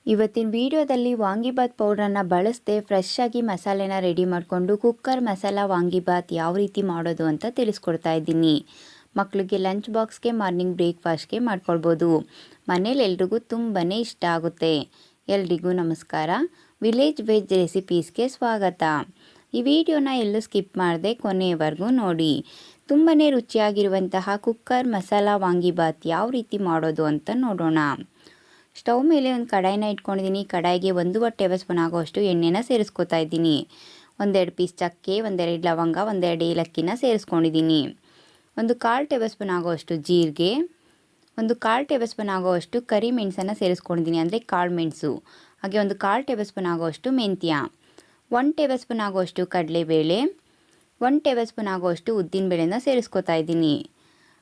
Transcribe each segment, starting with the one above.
ಇವತ್ತಿನ ವಿಡಿಯೋದಲ್ಲಿ ವಾಂಗಿಬಾತ್ ಪೌಡ್ರನ್ನು ಬಳಸದೆ ಫ್ರೆಶ್ ಆಗಿ ಮಸಾಲೆನ ರೆಡಿ ಮಾಡಿಕೊಂಡು ಕುಕ್ಕರ್ ಮಸಾಲ ವಾಂಗಿಬಾತ್ ಯಾವ ರೀತಿ ಮಾಡೋದು ಅಂತ ತಿಳಿಸ್ಕೊಡ್ತಾ ಇದ್ದೀನಿ. ಮಕ್ಕಳಿಗೆ ಲಂಚ್ ಬಾಕ್ಸ್ಗೆ ಮಾರ್ನಿಂಗ್ ಬ್ರೇಕ್ಫಾಸ್ಟ್ಗೆ ಮಾಡ್ಕೊಳ್ಬೋದು. ಮನೇಲಿ ಎಲ್ರಿಗೂ ತುಂಬಾ ಇಷ್ಟ ಆಗುತ್ತೆ. ಎಲ್ರಿಗೂ ನಮಸ್ಕಾರ. ವಿಲೇಜ್ ವೆಜ್ ರೆಸಿಪೀಸ್ಗೆ ಸ್ವಾಗತ. ಈ ವಿಡಿಯೋನ ಎಲ್ಲೂ ಸ್ಕಿಪ್ ಮಾಡದೆ ಕೊನೆಯವರೆಗೂ ನೋಡಿ. ತುಂಬಾ ರುಚಿಯಾಗಿರುವಂತಹ ಕುಕ್ಕರ್ ಮಸಾಲ ವಾಂಗಿಬಾತ್ ಯಾವ ರೀತಿ ಮಾಡೋದು ಅಂತ ನೋಡೋಣ. ಸ್ಟವ್ ಮೇಲೆ ಒಂದು ಕಡಾಯಿನ ಇಟ್ಕೊಂಡಿದ್ದೀನಿ. ಕಡಾಯಿಗೆ 1 ಟೇಬಲ್ ಸ್ಪೂನ್ ಆಗೋಷ್ಟು ಎಣ್ಣೆನ ಸೇರಿಸ್ಕೊತಾ ಇದ್ದೀನಿ. 1-2 ಪೀಸ್ ಚಕ್ಕೆ, 1-2 ಲವಂಗ, 1-2 ಏಲಕ್ಕಿನ ಸೇರಿಸ್ಕೊಂಡಿದ್ದೀನಿ. 1/4 ಟೇಬಲ್ ಸ್ಪೂನ್ ಆಗೋಷ್ಟು ಜೀರಿಗೆ, 1/4 ಟೇಬಲ್ ಸ್ಪೂನ್ ಆಗೋಷ್ಟು ಕರಿ ಮೆಣಸನ್ನು ಸೇರಿಸ್ಕೊಂಡಿದ್ದೀನಿ, ಅಂದರೆ ಕಾಳು ಮೆಣಸು. ಹಾಗೆ 1/4 ಟೇಬಲ್ ಸ್ಪೂನ್ ಆಗೋಷ್ಟು ಮೆಂತ್ಯ, 1 ಟೇಬಲ್ ಸ್ಪೂನ್ ಆಗೋಷ್ಟು ಕಡಲೆಬೇಳೆ, 1 ಟೇಬಲ್ ಸ್ಪೂನ್ ಆಗೋಷ್ಟು ಉದ್ದಿನಬೇಳೆನ ಸೇರಿಸ್ಕೊತಾ ಇದ್ದೀನಿ.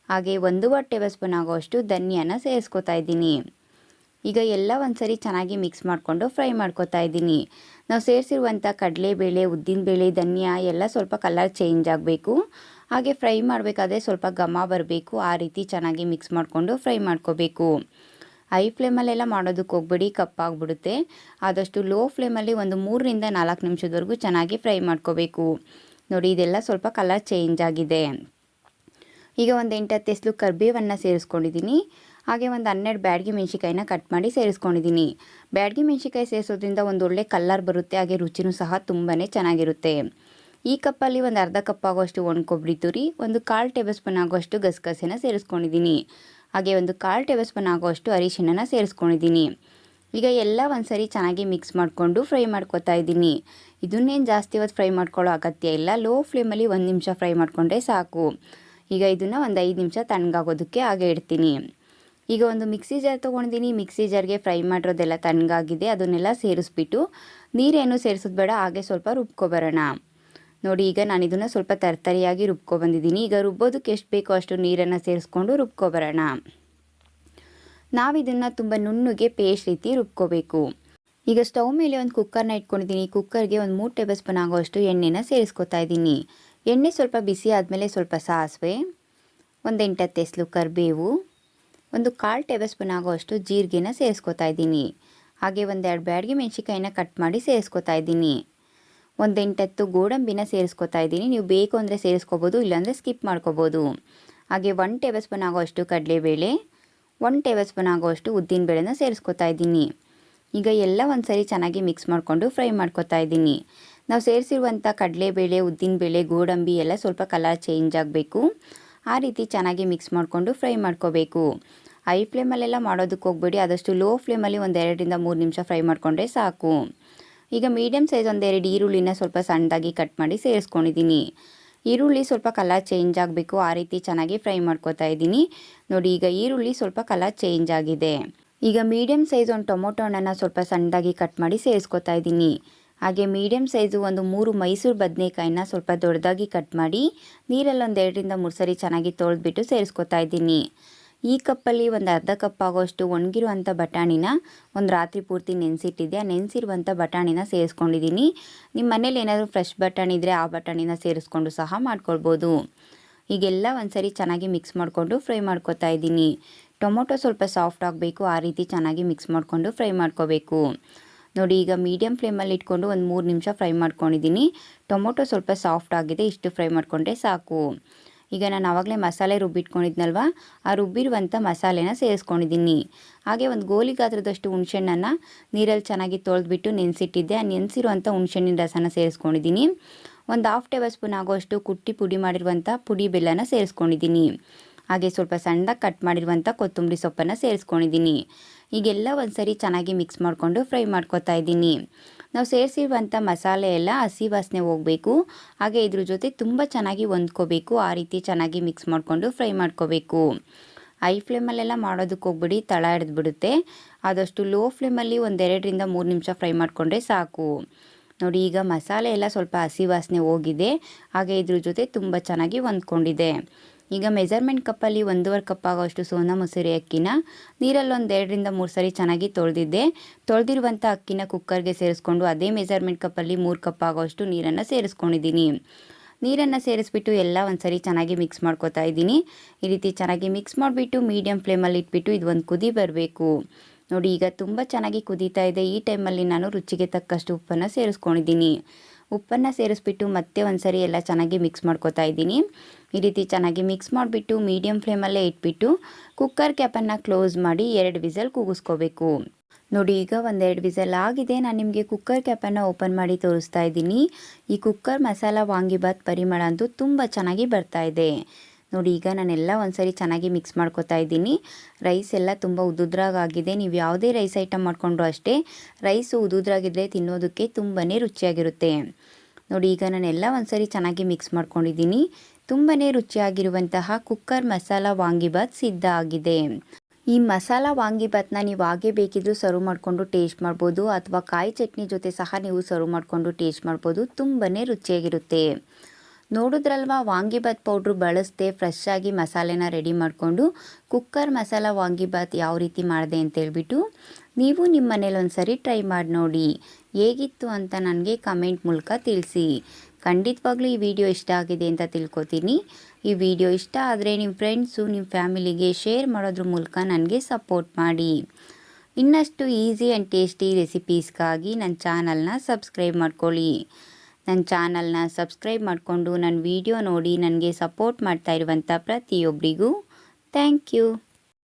ಹಾಗೆ 1 ಟೇಬಲ್ ಸ್ಪೂನ್ ಆಗೋಷ್ಟು ಧನಿಯಾನ ಸೇರಿಸ್ಕೊತಾ ಇದ್ದೀನಿ. ಈಗ ಎಲ್ಲ ಒಂದ್ಸರಿ ಚೆನ್ನಾಗಿ ಮಿಕ್ಸ್ ಮಾಡಿಕೊಂಡು ಫ್ರೈ ಮಾಡ್ಕೊತಾ ಇದ್ದೀನಿ. ನಾವು ಸೇರಿಸಿರುವಂಥ ಕಡಲೆಬೇಳೆ, ಉದ್ದಿನಬೇಳೆ, ಧನಿಯಾ ಎಲ್ಲ ಸ್ವಲ್ಪ ಕಲರ್ ಚೇಂಜ್ ಆಗಬೇಕು. ಹಾಗೆ ಫ್ರೈ ಮಾಡಬೇಕಾದ್ರೆ ಸ್ವಲ್ಪ ಘಮ ಬರಬೇಕು. ಆ ರೀತಿ ಚೆನ್ನಾಗಿ ಮಿಕ್ಸ್ ಮಾಡಿಕೊಂಡು ಫ್ರೈ ಮಾಡ್ಕೋಬೇಕು. ಹೈ ಫ್ಲೇಮಲ್ಲೆಲ್ಲ ಮಾಡೋದಕ್ಕೆ ಹೋಗ್ಬೇಡಿ, ಕಪ್ಪಾಗ್ಬಿಡುತ್ತೆ. ಆದಷ್ಟು ಲೋ ಫ್ಲೇಮಲ್ಲಿ ಒಂದು 3ರಿಂದ 4 ನಿಮಿಷದವರೆಗೂ ಚೆನ್ನಾಗಿ ಫ್ರೈ ಮಾಡ್ಕೋಬೇಕು. ನೋಡಿ, ಇದೆಲ್ಲ ಸ್ವಲ್ಪ ಕಲರ್ ಚೇಂಜ್ ಆಗಿದೆ. ಈಗ ಒಂದು 8-10 ಎಸಳು ಕರಿಬೇವನ್ನು ಸೇರಿಸ್ಕೊಂಡಿದ್ದೀನಿ. ಹಾಗೆ ಒಂದು 12 ಬ್ಯಾಡಗಿ ಮೆಣಸಿಕಾಯಿನ ಕಟ್ ಮಾಡಿ ಸೇರಿಸ್ಕೊಂಡಿದ್ದೀನಿ. ಬ್ಯಾಡಗಿ ಮೆಣಸಿಕಾಯಿ ಸೇರಿಸೋದ್ರಿಂದ ಒಂದು ಒಳ್ಳೆ ಕಲರ್ ಬರುತ್ತೆ. ಹಾಗೆ ರುಚಿನೂ ಸಹ ತುಂಬಾ ಚೆನ್ನಾಗಿರುತ್ತೆ. ಈ ಕಪ್ಪಲ್ಲಿ ಒಂದು ಅರ್ಧ ಕಪ್ ಆಗೋಷ್ಟು ಒಣ ಕೊಬ್ಬರಿ ತುರಿ, 1/4 ಟೇಬಲ್ ಸ್ಪೂನ್ ಆಗೋಷ್ಟು ಗಸಗಸೆನ ಸೇರಿಸ್ಕೊಂಡಿದ್ದೀನಿ. ಹಾಗೆ 1/4 ಟೇಬಲ್ ಸ್ಪೂನ್ ಆಗೋಷ್ಟು ಅರಿಶಿಣನ ಸೇರಿಸ್ಕೊಂಡಿದ್ದೀನಿ. ಈಗ ಎಲ್ಲ ಒಂದ್ಸರಿ ಚೆನ್ನಾಗಿ ಮಿಕ್ಸ್ ಮಾಡಿಕೊಂಡು ಫ್ರೈ ಮಾಡ್ಕೊತಾ ಇದ್ದೀನಿ. ಇದನ್ನೇನು ಜಾಸ್ತಿ ಹೊತ್ತು ಫ್ರೈ ಮಾಡ್ಕೊಳ್ಳೋ ಅಗತ್ಯ ಇಲ್ಲ. ಲೋ ಫ್ಲೇಮಲ್ಲಿ 1 ನಿಮಿಷ ಫ್ರೈ ಮಾಡಿಕೊಂಡ್ರೆ ಸಾಕು. ಈಗ ಇದನ್ನು ಒಂದು 5 ನಿಮಿಷ ತಣ್ಣಗಾಗೋದಕ್ಕೆ ಹಾಗೆ ಇಡ್ತೀನಿ. ಈಗ ಒಂದು ಮಿಕ್ಸಿ ಜಾರ್ ತೊಗೊಂಡಿದ್ದೀನಿ. ಮಿಕ್ಸಿ ಜಾರ್ಗೆ ಫ್ರೈ ಮಾಡಿರೋದೆಲ್ಲ ತಣ್ಣಗಾಗಿದೆ. ಅದನ್ನೆಲ್ಲ ಸೇರಿಸ್ಬಿಟ್ಟು ನೀರೇನು ಸೇರಿಸೋದು ಬೇಡ, ಹಾಗೆ ಸ್ವಲ್ಪ ರುಬ್ಕೊಬರೋಣ. ನೋಡಿ, ಈಗ ನಾನು ಇದನ್ನು ಸ್ವಲ್ಪ ತರ್ತರಿಯಾಗಿ ರುಬ್ಕೊಬಂದಿದ್ದೀನಿ. ಈಗ ರುಬ್ಬೋದಕ್ಕೆ ಎಷ್ಟು ಬೇಕೋ ಅಷ್ಟು ನೀರನ್ನು ಸೇರಿಸ್ಕೊಂಡು ರುಬ್ಕೊಬರೋಣ. ನಾವಿದನ್ನು ತುಂಬ ನುಣ್ಣಗೆ ಪೇಸ್ಟ್ ರೀತಿ ರುಬ್ಕೋಬೇಕು. ಈಗ ಸ್ಟವ್ ಮೇಲೆ ಒಂದು ಕುಕ್ಕರ್ನ ಇಟ್ಕೊಂಡಿದ್ದೀನಿ. ಕುಕ್ಕರ್ಗೆ ಒಂದು 3 ಟೇಬಲ್ ಸ್ಪೂನ್ ಆಗೋಷ್ಟು ಎಣ್ಣೆನ ಸೇರಿಸ್ಕೊತಾ ಇದ್ದೀನಿ. ಎಣ್ಣೆ ಸ್ವಲ್ಪ ಬಿಸಿ ಆದಮೇಲೆ ಸ್ವಲ್ಪ ಸಾಸಿವೆ, ಒಂದು 8-10 ಎಸಳು ಕರಿಬೇವು, 1/4 ಟೇಬಲ್ ಸ್ಪೂನ್ ಆಗೋಷ್ಟು ಜೀರಿಗೆನ ಸೇರಿಸ್ಕೊತಾ ಇದ್ದೀನಿ. ಹಾಗೆ 1-2 ಬ್ಯಾಡಗಿ ಮೆಣಸಿಕಾಯಿನ ಕಟ್ ಮಾಡಿ ಸೇರಿಸ್ಕೊತಾ ಇದ್ದೀನಿ. ಒಂದು 8-10 ಗೋಡಂಬಿನ ಸೇರಿಸ್ಕೊತಾ ಇದ್ದೀನಿ. ನೀವು ಬೇಕು ಅಂದರೆ ಸೇರಿಸ್ಕೋಬೋದು, ಇಲ್ಲಾಂದರೆ ಸ್ಕಿಪ್ ಮಾಡ್ಕೋಬೋದು. ಹಾಗೆ 1 ಟೇಬಲ್ ಸ್ಪೂನ್ ಆಗೋಷ್ಟು ಕಡಲೆಬೇಳೆ, 1 ಟೇಬಲ್ ಸ್ಪೂನ್ ಆಗೋಷ್ಟು ಉದ್ದಿನಬೇಳೆನ ಸೇರಿಸ್ಕೊತಾ ಇದ್ದೀನಿ. ಈಗ ಎಲ್ಲ ಒಂದ್ಸರಿ ಚೆನ್ನಾಗಿ ಮಿಕ್ಸ್ ಮಾಡಿಕೊಂಡು ಫ್ರೈ ಮಾಡ್ಕೊತಾ ಇದ್ದೀನಿ. ನಾವು ಸೇರಿಸಿರುವಂಥ ಕಡಲೆಬೇಳೆ, ಉದ್ದಿನಬೇಳೆ, ಗೋಡಂಬಿ ಎಲ್ಲ ಸ್ವಲ್ಪ ಕಲರ್ ಚೇಂಜ್ ಆಗಬೇಕು. ಆ ರೀತಿ ಚೆನ್ನಾಗಿ ಮಿಕ್ಸ್ ಮಾಡಿಕೊಂಡು ಫ್ರೈ ಮಾಡ್ಕೋಬೇಕು. ಹೈ ಫ್ಲೇಮಲ್ಲೆಲ್ಲ ಮಾಡೋದಕ್ಕೆ ಹೋಗ್ಬೇಡಿ. ಆದಷ್ಟು ಲೋ ಫ್ಲೇಮಲ್ಲಿ ಒಂದು 2ರಿಂದ 3 ನಿಮಿಷ ಫ್ರೈ ಮಾಡಿಕೊಂಡ್ರೆ ಸಾಕು. ಈಗ ಮೀಡಿಯಮ್ ಸೈಜ್ 1-2 ಈರುಳ್ಳಿನ ಸ್ವಲ್ಪ ಸಣ್ಣದಾಗಿ ಕಟ್ ಮಾಡಿ ಸೇರಿಸ್ಕೊಂಡಿದ್ದೀನಿ. ಈರುಳ್ಳಿ ಸ್ವಲ್ಪ ಕಲರ್ ಚೇಂಜ್ ಆಗಬೇಕು. ಆ ರೀತಿ ಚೆನ್ನಾಗಿ ಫ್ರೈ ಮಾಡ್ಕೊತಾ ಇದ್ದೀನಿ. ನೋಡಿ, ಈಗ ಈರುಳ್ಳಿ ಸ್ವಲ್ಪ ಕಲರ್ ಚೇಂಜ್ ಆಗಿದೆ. ಈಗ ಮೀಡಿಯಮ್ ಸೈಜ್ ಒಂದು ಟೊಮೊಟೊ ಹಣ್ಣನ್ನು ಸ್ವಲ್ಪ ಸಣ್ಣದಾಗಿ ಕಟ್ ಮಾಡಿ ಸೇರಿಸ್ಕೊತಾ ಇದ್ದೀನಿ. ಹಾಗೆ ಮೀಡಿಯಮ್ ಸೈಜು ಒಂದು 3 ಮೈಸೂರು ಬದನೆಕಾಯಿನ ಸ್ವಲ್ಪ ದೊಡ್ಡದಾಗಿ ಕಟ್ ಮಾಡಿ ನೀರಲ್ಲಿ ಒಂದು 2ರಿಂದ 3 ಸರಿ ಚೆನ್ನಾಗಿ ತೊಳೆದ್ಬಿಟ್ಟು ಸೇರಿಸ್ಕೊತಾ ಇದ್ದೀನಿ. ಈ ಕಪ್ಪಲ್ಲಿ ಒಂದು ಅರ್ಧ ಕಪ್ ಆಗೋಷ್ಟು ಒಣಗಿರುವಂಥ ಬಟಾಣಿನ ಒಂದು ರಾತ್ರಿ ಪೂರ್ತಿ ನೆನೆಸಿಟ್ಟಿದ್ದೆ. ಆ ನೆನೆಸಿರುವಂಥ ಬಟಾಣಿನ ಸೇರಿಸ್ಕೊಂಡಿದ್ದೀನಿ. ನಿಮ್ಮ ಮನೇಲಿ ಏನಾದರೂ ಫ್ರೆಶ್ ಬಟಾಣಿ ಇದ್ದರೆ ಆ ಬಟಾಣಿನ ಸೇರಿಸ್ಕೊಂಡು ಸಹ ಮಾಡ್ಕೊಳ್ಬೋದು. ಈಗೆಲ್ಲ ಒಂದ್ಸರಿ ಚೆನ್ನಾಗಿ ಮಿಕ್ಸ್ ಮಾಡಿಕೊಂಡು ಫ್ರೈ ಮಾಡ್ಕೊತಾ ಇದ್ದೀನಿ. ಟೊಮೊಟೊ ಸ್ವಲ್ಪ ಸಾಫ್ಟ್ ಆಗಬೇಕು. ಆ ರೀತಿ ಚೆನ್ನಾಗಿ ಮಿಕ್ಸ್ ಮಾಡಿಕೊಂಡು ಫ್ರೈ ಮಾಡ್ಕೋಬೇಕು. ನೋಡಿ, ಈಗ ಮೀಡಿಯಮ್ ಫ್ಲೇಮಲ್ಲಿ ಇಟ್ಕೊಂಡು ಒಂದು 3 ನಿಮಿಷ ಫ್ರೈ ಮಾಡ್ಕೊಂಡಿದ್ದೀನಿ. ಟೊಮೊಟೊ ಸ್ವಲ್ಪ ಸಾಫ್ಟ್ ಆಗಿದೆ. ಇಷ್ಟು ಫ್ರೈ ಮಾಡಿಕೊಂಡ್ರೆ ಸಾಕು. ಈಗ ನಾನು ಆವಾಗಲೇ ಮಸಾಲೆ ರುಬ್ಬಿಟ್ಕೊಂಡಿದ್ನಲ್ವ, ಆ ರುಬ್ಬಿರುವಂಥ ಮಸಾಲೆನ ಸೇರಿಸ್ಕೊಂಡಿದ್ದೀನಿ. ಹಾಗೆ ಒಂದು ಗೋಲಿ ಗಾತ್ರದಷ್ಟು ಹುಣಸೆಹಣ್ಣನ್ನು ನೀರಲ್ಲಿ ಚೆನ್ನಾಗಿ ತೊಳೆದ್ಬಿಟ್ಟು ನೆನೆಸಿಟ್ಟಿದ್ದೆ. ಆ ನೆನೆಸಿರುವಂಥ ಹುಣಸೆಹಣ್ಣಿನ ರಸನ ಸೇರಿಸ್ಕೊಂಡಿದ್ದೀನಿ. ಒಂದು 1/2 ಟೇಬಲ್ ಸ್ಪೂನ್ ಆಗೋಷ್ಟು ಕುಟ್ಟಿ ಪುಡಿ ಮಾಡಿರುವಂಥ ಪುಡಿ ಬೆಲ್ಲನ ಸೇರಿಸ್ಕೊಂಡಿದ್ದೀನಿ. ಹಾಗೆ ಸ್ವಲ್ಪ ಸಣ್ಣದಾಗಿ ಕಟ್ ಮಾಡಿರುವಂಥ ಕೊತ್ತಂಬರಿ ಸೊಪ್ಪನ್ನು ಸೇರಿಸ್ಕೊಂಡಿದ್ದೀನಿ. ಈಗೆಲ್ಲ ಒಂದ್ಸರಿ ಚೆನ್ನಾಗಿ ಮಿಕ್ಸ್ ಮಾಡಿಕೊಂಡು ಫ್ರೈ ಮಾಡ್ಕೊತಾ ಇದ್ದೀನಿ. ನಾವು ಸೇರಿಸಿರುವಂಥ ಮಸಾಲೆ ಎಲ್ಲ ಹಸಿ ವಾಸನೆ ಹೋಗಬೇಕು. ಹಾಗೆ ಇದ್ರ ಜೊತೆ ತುಂಬ ಚೆನ್ನಾಗಿ ಹೊಂದ್ಕೋಬೇಕು. ಆ ರೀತಿ ಚೆನ್ನಾಗಿ ಮಿಕ್ಸ್ ಮಾಡಿಕೊಂಡು ಫ್ರೈ ಮಾಡ್ಕೋಬೇಕು. ಹೈ ಫ್ಲೇಮಲ್ಲೆಲ್ಲ ಮಾಡೋದಕ್ಕೆ ಹೋಗ್ಬಿಡಿ, ತಳ ಹಿಡಿದ್ಬಿಡುತ್ತೆ. ಆದಷ್ಟು ಲೋ ಫ್ಲೇಮಲ್ಲಿ ಒಂದು 2ರಿಂದ 3 ನಿಮಿಷ ಫ್ರೈ ಮಾಡಿಕೊಂಡ್ರೆ ಸಾಕು. ನೋಡಿ, ಈಗ ಮಸಾಲೆ ಎಲ್ಲ ಸ್ವಲ್ಪ ಹಸಿ ವಾಸನೆ ಹೋಗಿದೆ. ಹಾಗೆ ಇದ್ರ ಜೊತೆ ತುಂಬ ಚೆನ್ನಾಗಿ ಹೊಂದ್ಕೊಂಡಿದೆ. ಈಗ ಮೆಜರ್ಮೆಂಟ್ ಕಪ್ಪಲ್ಲಿ 1.5 ಕಪ್ ಆಗೋಷ್ಟು ಸೋನಾ ಮಸೂರಿ ಅಕ್ಕಿನ ನೀರಲ್ಲಿ ಒಂದು 2ರಿಂದ 3 ಸರಿ ಚೆನ್ನಾಗಿ ತೊಳೆದಿದ್ದೆ. ತೊಳೆದಿರುವಂಥ ಅಕ್ಕಿನ ಕುಕ್ಕರ್ಗೆ ಸೇರಿಸ್ಕೊಂಡು ಅದೇ ಮೆಜರ್ಮೆಂಟ್ ಕಪ್ಪಲ್ಲಿ 3 ಕಪ್ ಆಗೋಷ್ಟು ನೀರನ್ನು ಸೇರಿಸ್ಕೊಂಡಿದ್ದೀನಿ. ನೀರನ್ನು ಸೇರಿಸ್ಬಿಟ್ಟು ಎಲ್ಲ ಒಂದ್ಸರಿ ಚೆನ್ನಾಗಿ ಮಿಕ್ಸ್ ಮಾಡ್ಕೊತಾ ಇದ್ದೀನಿ. ಈ ರೀತಿ ಚೆನ್ನಾಗಿ ಮಿಕ್ಸ್ ಮಾಡಿಬಿಟ್ಟು ಮೀಡಿಯಮ್ ಫ್ಲೇಮಲ್ಲಿ ಇಟ್ಬಿಟ್ಟು ಇದು ಒಂದು ಕುದಿ ಬರಬೇಕು. ನೋಡಿ ಈಗ ತುಂಬ ಚೆನ್ನಾಗಿ ಕುದೀತಾ ಇದೆ. ಈ ಟೈಮಲ್ಲಿ ನಾನು ರುಚಿಗೆ ತಕ್ಕಷ್ಟು ಉಪ್ಪನ್ನು ಸೇರಿಸ್ಕೊಂಡಿದ್ದೀನಿ. ಉಪ್ಪನ್ನು ಸೇರಿಸ್ಬಿಟ್ಟು ಮತ್ತೆ ಒಂದ್ಸರಿ ಎಲ್ಲ ಚೆನ್ನಾಗಿ ಮಿಕ್ಸ್ ಮಾಡ್ಕೊತಾ ಇದ್ದೀನಿ. ಈ ರೀತಿ ಚೆನ್ನಾಗಿ ಮಿಕ್ಸ್ ಮಾಡಿಬಿಟ್ಟು ಮೀಡಿಯಮ್ ಫ್ಲೇಮಲ್ಲೇ ಇಟ್ಬಿಟ್ಟು ಕುಕ್ಕರ್ ಕ್ಯಾಪನ್ನು ಕ್ಲೋಸ್ ಮಾಡಿ 2 ವಿಸಲ್ ಕೂಗಿಸ್ಕೋಬೇಕು. ನೋಡಿ ಈಗ 1-2 ವಿಸಲ್ ಆಗಿದೆ. ನಾನು ನಿಮಗೆ ಕುಕ್ಕರ್ ಕ್ಯಾಪನ್ನು ಓಪನ್ ಮಾಡಿ ತೋರಿಸ್ತಾ ಇದ್ದೀನಿ. ಈ ಕುಕ್ಕರ್ ಮಸಾಲ ವಾಂಗಿಬಾತ್ ಪರಿಮಳ ಅಂತೂ ತುಂಬ ಚೆನ್ನಾಗಿ ಬರ್ತಾ ಇದೆ. ನೋಡಿ ಈಗ ನಾನೆಲ್ಲ ಒಂದ್ಸರಿ ಚೆನ್ನಾಗಿ ಮಿಕ್ಸ್ ಮಾಡ್ಕೊತಾ ಇದ್ದೀನಿ. ರೈಸ್ ಎಲ್ಲ ತುಂಬ ಉದುದ್ರಾಗಿದೆ. ನೀವು ಯಾವುದೇ ರೈಸ್ ಐಟಮ್ ಮಾಡಿಕೊಂಡ್ರು ಅಷ್ಟೇ ರೈಸು ಉದುದ್ರಾಗಿದ್ದರೆ ತಿನ್ನೋದಕ್ಕೆ ತುಂಬಾ ರುಚಿಯಾಗಿರುತ್ತೆ. ನೋಡಿ ಈಗ ನಾನೆಲ್ಲ ಒಂದ್ಸರಿ ಚೆನ್ನಾಗಿ ಮಿಕ್ಸ್ ಮಾಡ್ಕೊಂಡಿದ್ದೀನಿ. ತುಂಬಾ ರುಚಿಯಾಗಿರುವಂತಹ ಕುಕ್ಕರ್ ಮಸಾಲ ವಾಂಗಿಬಾತ್ ಸಿದ್ಧ ಆಗಿದೆ. ಈ ಮಸಾಲ ವಾಂಗಿಬಾತ್ನ ನೀವು ಹಾಗೆ ಬೇಕಿದ್ರೂ ಸರ್ವ್ ಮಾಡಿಕೊಂಡು ಟೇಸ್ಟ್ ಮಾಡ್ಬೋದು, ಅಥವಾ ಕಾಯಿ ಚಟ್ನಿ ಜೊತೆ ಸಹ ನೀವು ಸರ್ವ್ ಮಾಡಿಕೊಂಡು ಟೇಸ್ಟ್ ಮಾಡ್ಬೋದು. ತುಂಬಾ ರುಚಿಯಾಗಿರುತ್ತೆ. ನೋಡಿದ್ರಲ್ವಾ, ವಾಂಗಿಬಾತ್ ಪೌಡ್ರು ಬಳಸದೆ ಫ್ರೆಶ್ ಆಗಿ ಮಸಾಲೆನ ರೆಡಿ ಮಾಡಿಕೊಂಡು ಕುಕ್ಕರ್ ಮಸಾಲ ವಾಂಗಿಬಾತ್ ಯಾವ ರೀತಿ ಮಾಡಿದೆ ಅಂತೇಳ್ಬಿಟ್ಟು ನೀವು ನಿಮ್ಮ ಮನೇಲಿ ಒಂದ್ಸರಿ ಟ್ರೈ ಮಾಡಿ ನೋಡಿ. ಹೇಗಿತ್ತು ಅಂತ ನನಗೆ ಕಮೆಂಟ್ ಮೂಲಕ ತಿಳಿಸಿ. ಖಂಡಿತವಾಗ್ಲೂ ಈ ವಿಡಿಯೋ ಇಷ್ಟ ಆಗಿದೆ ಅಂತ ತಿಳ್ಕೊತೀನಿ. ಈ ವಿಡಿಯೋ ಇಷ್ಟ ಆದರೆ ನಿಮ್ಮ ಫ್ರೆಂಡ್ಸು, ನಿಮ್ಮ ಫ್ಯಾಮಿಲಿಗೆ ಶೇರ್ ಮಾಡೋದ್ರ ಮೂಲಕ ನನಗೆ ಸಪೋರ್ಟ್ ಮಾಡಿ. ಇನ್ನಷ್ಟು ಈಸಿ ಆ್ಯಂಡ್ ಟೇಸ್ಟಿ ರೆಸಿಪೀಸ್ಗಾಗಿ ನನ್ನ ಚಾನಲ್ನ ಸಬ್ಸ್ಕ್ರೈಬ್ ಮಾಡ್ಕೊಳ್ಳಿ. ನನ್ನ ಚಾನಲ್ನ ಸಬ್ಸ್ಕ್ರೈಬ್ ಮಾಡಿಕೊಂಡು ನನ್ನ ವಿಡಿಯೋ ನೋಡಿ ನನಗೆ ಸಪೋರ್ಟ್ ಮಾಡ್ತಾ ಇರುವಂಥ ಪ್ರತಿಯೊಬ್ಬರಿಗೂ ಥ್ಯಾಂಕ್ ಯು.